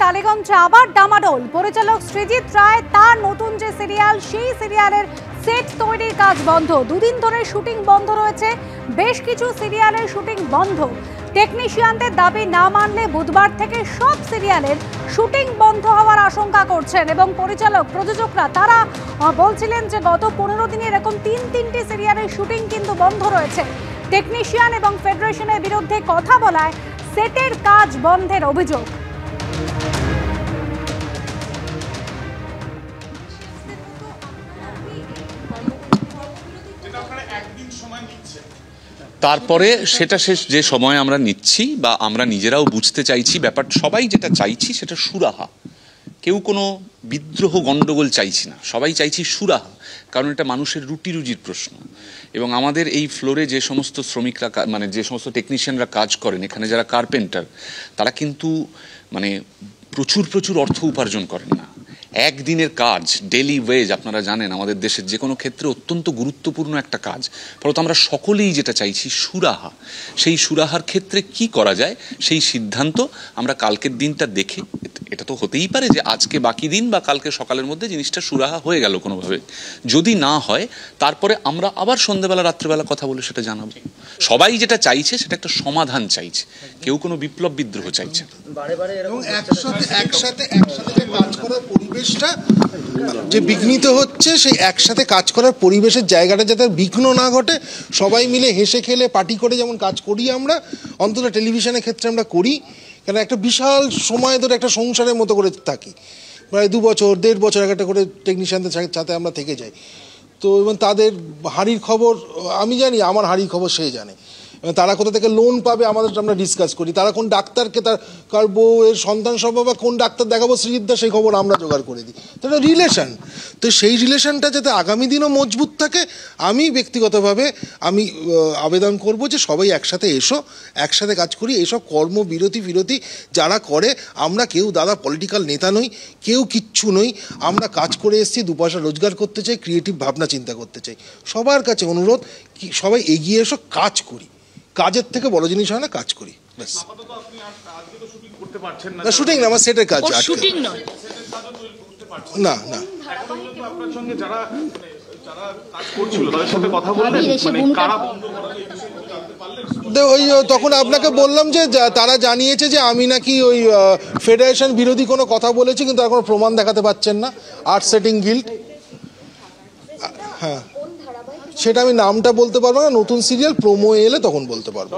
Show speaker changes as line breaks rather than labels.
টালিগঞ্জে আবার ডামাডোল। পরিচালক সৃজিত রায় তার নতুন যে সিরিয়াল, সেই সিরিয়ালের সেট তৈরির কাজ বন্ধ। দুদিন ধরে শুটিং বন্ধ রয়েছে, বেশ কিছু সিরিয়ালের শুটিং বন্ধ। টেকনিশিয়ানদের দাবি না মানলে বুধবার থেকে সব সিরিয়ালের শুটিং বন্ধ হওয়ার আশঙ্কা করছেন এবং পরিচালক প্রযোজকরা তারা বলছিলেন যে গত 15 দিনে এরকম তিনটি সিরিয়ালের শুটিং কিন্তু বন্ধ রয়েছে। টেকনিশিয়ান এবং ফেডারেশনের বিরুদ্ধে কথা বলায় সেটের কাজ বন্ধের অভিযোগ।
তারপরে সেটা শেষ যে সময় আমরা নিচ্ছি বা আমরা নিজেরাও বুঝতে চাইছি ব্যাপার, সবাই যেটা চাইছি সেটা সুরাহা। কেউ কোনো বিদ্রোহ গণ্ডগোল চাইছি না, সবাই চাইছি সুরাহা, কারণ এটা মানুষের রুটি রুজির প্রশ্ন। এবং আমাদের এই ফ্লোরে যে সমস্ত শ্রমিকরা মানে যে সমস্ত টেকনিশিয়ানরা কাজ করেন, এখানে যারা কার্পেন্টার, তারা কিন্তু মানে প্রচুর অর্থ উপার্জন করেন না। একদিনের কাজ, ডেলি ওয়েজ, আপনারা জানেন আমাদের দেশের যে কোনো ক্ষেত্রে অত্যন্ত গুরুত্বপূর্ণ একটা কাজ। ফলত আমরা সকলেই যেটা চাইছি সুরাহা। সেই সুরাহার ক্ষেত্রে কি করা যায় সেই সিদ্ধান্ত আমরা কালকের দিনটা দেখে, এটা তো হতেই পারে যে আজকে বাকি দিন বা কালকে সকালের মধ্যে জিনিসটা সুরাহা হয়ে গেল কোনোভাবে। যদি না হয় তারপরে আমরা আবার সন্ধ্যেবেলা রাত্রিবেলা কথা বলে সেটা জানাবো। সবাই যেটা চাইছে সেটা একটা সমাধান চাইছে, কেউ কোনো বিপ্লব বিদ্রোহ চাইছে না।
একসাথে কাজ করার পরিবেশটা যে বিঘ্নিত হচ্ছে, সেই একসাথে কাজ করার পরিবেশের জায়গাটা যাতে বিঘ্ন না ঘটে, সবাই মিলে হেসে খেলে পার্টি করে যেমন কাজ করি আমরা, অন্তত টেলিভিশনের ক্ষেত্রে আমরা করি। কেন একটা বিশাল সময় ধরে একটা সংসারের মতো করে থাকি, প্রায় 2 বছর 1.5 বছর একটা করে টেকনিশিয়ানদের সাথে আমরা থেকে যাই। তো এবং তাদের হাঁড়ির খবর আমি জানি, আমার হাঁড়ির খবর সে জানে। তারা কোথা থেকে লোন পাবে আমাদের আমরা ডিসকাস করি, তারা কোন ডাক্তারকে কার বউয়ের সন্তান সম্ভব বা কোন ডাক্তার দেখাবো সৃজিতদা, সেই খবর আমরা জোগাড় করে দিই। তো এটা রিলেশন, তো সেই রিলেশনটা যাতে আগামী দিনও মজবুত থাকে, আমি ব্যক্তিগতভাবে আমি আবেদন করব যে সবাই একসাথে এসো, একসাথে কাজ করি। এইসব কর্মবিরতি যারা করে, আমরা কেউ দাদা পলিটিক্যাল নেতা নই, কেউ কিচ্ছু নই, আমরা কাজ করে এসেছি, 2 পয়সা রোজগার করতে চাই, ক্রিয়েটিভ ভাবনা চিন্তা করতে চাই। সবার কাছে অনুরোধ কি সবাই এগিয়ে এসো, কাজ করি। কাজের থেকে বড় জিনিস হয় না, কাজ করি। না শুটিং না, আমার সেটের কাজ।
শুটিং নয়,
না ওই তখন আপনাকে বললাম যে তারা জানিয়েছে যে আমি নাকি ওই ফেডারেশন বিরোধী কোনো কথা বলেছি, কিন্তু আর কোনো প্রমাণ দেখাতে পাচ্ছেন না। আর্ট সেটিং গিল্ড, হ্যাঁ সেটা আমি নামটা বলতে পারবো না, নতুন সিরিয়াল প্রোমো এলে তখন বলতে পারবো।